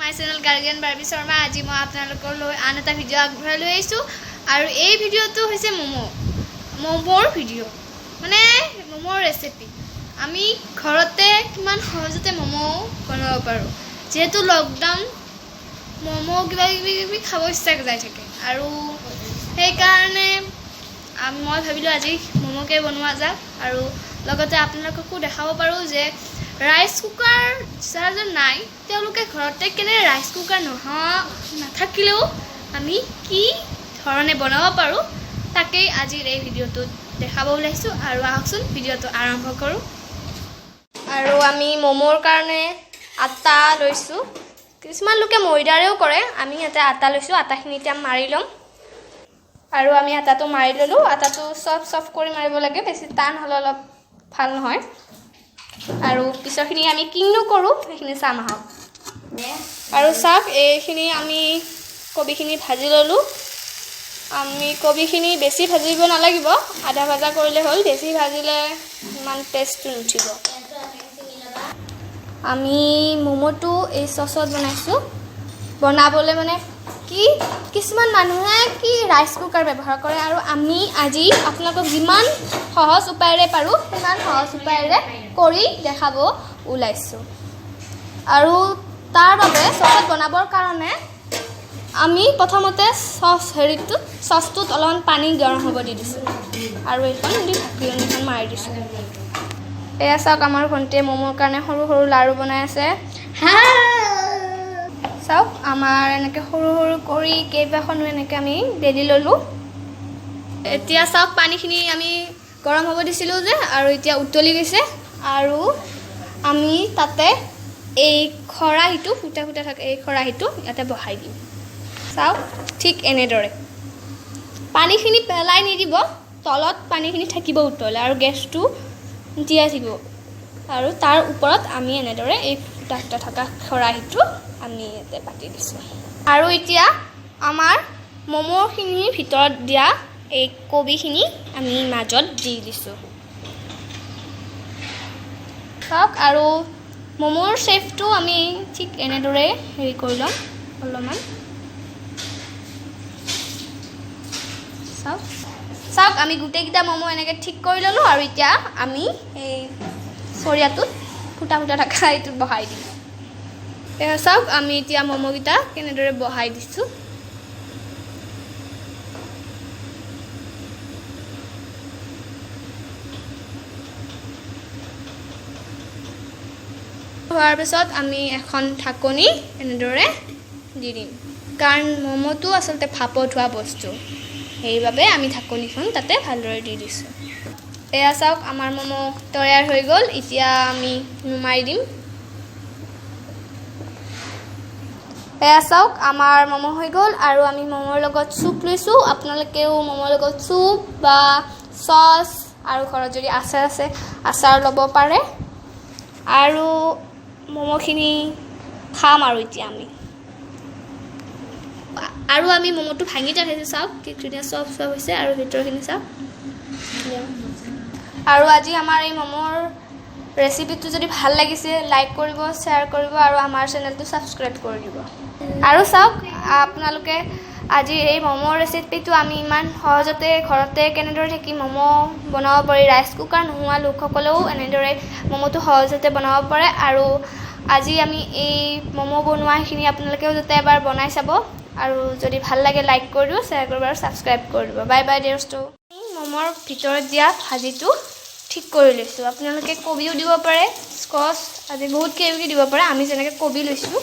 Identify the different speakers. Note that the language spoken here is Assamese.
Speaker 1: মাই চেনেল গাৰ্ডিয়ান বাৰ্বি শৰ্মা। আজি মই আপোনালোকৰ লৈ আন এটা ভিডিঅ' আগবঢ়াই লৈ আহিছোঁ আৰু এই ভিডিঅ'টো হৈছে ম'মৰ ভিডিঅ', মানে ম'মৰ ৰেচিপি। আমি ঘৰতে কিমান সহজতে ম'ম' বনাব পাৰোঁ, যিহেতু লকডাউন ম'ম' কিবা কিবি খাব ইচ্ছা যাই থাকে আৰু সেইকাৰণে মই ভাবিলোঁ আজি ম'ম'কে বনোৱা যাওক আৰু লগতে আপোনালোককো দেখাব পাৰোঁ যে ৰাইচ কুকাৰ যাৰ নাই তেওঁলোকে ঘৰতে কেনে ৰাইচ কুকাৰ নাথাকিলেও আমি কি ধৰণে বনাব পাৰোঁ তাকেই আজিৰ এই ভিডিঅ'টোত দেখাব ওলাইছোঁ। আৰু আহকচোন ভিডিঅ'টো আৰম্ভ কৰোঁ। আৰু আমি ম'মৰ কাৰণে আটা লৈছোঁ, কিছুমান লোকে ময়দাৰেও কৰে, আমি ইয়াতে আটা লৈছোঁ। আটাখিনি এতিয়া মাৰি ল'ম আৰু আমি আটাটো মাৰি ল'লোঁ। আটাটো চফ কৰি মাৰিব লাগে, বেছি টান হ'লে অলপ ভাল নহয়। আৰু পিছৰখিনি আমি কিনো কৰোঁ সেইখিনি চাম আহক। আৰু চাওক, এইখিনি আমি কবিখিনি ভাজি ল'লোঁ। আমি কবিখিনি বেছি ভাজিব নালাগিব, আধা ভাজা কৰিলে হ'ল, বেছি ভাজিলে ইমান টেষ্টটো নুঠিব। আমি ম'ম'টো এই চচত বনাইছোঁ। বনাবলৈ মানে কিছুমান মানুহে ৰাইচ কুকাৰ ব্যৱহাৰ কৰে আৰু আমি আজি আপোনালোকক যিমান সহজ উপায়েৰে পাৰোঁ সিমান সহজ উপায়েৰে কৰি দেখাব ওলাইছোঁ। আৰু তাৰ বাবে চচত বনাবৰ কাৰণে আমি প্ৰথমতে চচটোত অলপমান পানী গৰম হ'ব দি দিছোঁ আৰু এইখন ঢাকনিখন মাৰি দিছোঁ। এয়া চাওক, আমাৰ ভণ্টিয়ে ম'মৰ কাৰণে সৰু সৰু লাৰু বনাই আছে। চাওক, আমাৰ এনেকৈ সৰু সৰু কৰি কেইবাখনো এনেকৈ আমি বেলি ল'লোঁ। এতিয়া চাওক, পানীখিনি আমি গৰম হ'ব দিছিলোঁ যে, আৰু এতিয়া উতলি গৈছে। আৰু আমি তাতে এই খৰাহীটো ফুটা থাকে, এই খৰাহীটো ইয়াতে বহাই দিম। চাওক, ঠিক এনেদৰে পানীখিনি পেলাই নিদিব, তলত পানীখিনি থাকিব উতলে আৰু গেছটো জীয়াই থাকিব। আৰু তাৰ ওপৰত আমি এনেদৰে এই ফুটা থকা খৰাহীটো আমি ইয়াতে পাতি দিছোঁ। আৰু এতিয়া আমাৰ ম'ম'খিনিৰ ভিতৰত দিয়া এই কবিখিনি আমি মাজত দি দিছোঁ। চাওক, আৰু ম'মৰ শ্বেপটো আমি ঠিক এনেদৰে হেৰি কৰি ল'ম অলপমান। চাওক, আমি গোটেইকেইটা ম'ম' এনেকৈ ঠিক কৰি ল'লোঁ আৰু এতিয়া আমি এই চৰিয়াটোত ফুটা থকা এইটোত বহাই দিম। চাওক, আমি এতিয়া ম'ম'কেইটা কেনেদৰে বহাই দিছোঁ। হোৱাৰ পিছত আমি এখন ঢাকনি এনেদৰে দি দিম, কাৰণ ম'ম'টো আচলতে ভাপত হোৱা বস্তু, সেইবাবে আমি ঢাকনিখন তাতে ভালদৰে দি দিছোঁ। এয়া চাওক, আমাৰ ম'ম' তৈয়াৰ হৈ গ'ল। এতিয়া আমি নুমাই দিম। এয়া চাওক, আমাৰ ম'ম' হৈ গ'ল আৰু আমি ম'মৰ লগত চুপ লৈছোঁ। আপোনালোকেও ম'মৰ লগত চুপ বা চচ আৰু ঘৰত যদি আচাৰ আছে আচাৰ ল'ব পাৰে। আৰু ম'ম'খিনি খাম আৰু এতিয়া আমি ম'ম'টো ভাঙি ৰাখিছোঁ। চাওক, কি ধুনীয়া চফ হৈছে আৰু ভিতৰখিনি চাওক। আৰু আজি আমাৰ এই ম'মৰ ৰেচিপিটো যদি ভাল লাগিছে লাইক কৰিব, শ্বেয়াৰ কৰিব আৰু আমাৰ চেনেলটো ছাবস্ক্ৰাইব কৰি দিব। আৰু চাওক, আপোনালোকে আজি এই ম'মৰ ৰেচিপিটো আমি ইমান সহজতে ঘৰতে কেনেদৰে থাকি ম'ম' বনাব পাৰি, ৰাইচ কুকাৰ নোহোৱা লোকসকলেও এনেদৰে ম'ম'টো সহজতে বনাব পাৰে। আৰু আজি আমি এই ম'ম' বনোৱাখিনি আপোনালোকেও যাতে এবাৰ বনাই চাব আৰু যদি ভাল লাগে লাইক কৰি দিব, শ্বেয়াৰ কৰিব আৰু ছাবস্ক্ৰাইব কৰি দিব। Bye bye ডিয়াৰছটো। ম'মৰ ভিতৰত দিয়া ভাজিটো ঠিক কৰি লৈছোঁ। আপোনালোকে কবিও দিব পাৰে, স্কচ আদি বহুত কিবা কিবি দিব পাৰে। আমি যেনেকৈ কবি লৈছোঁ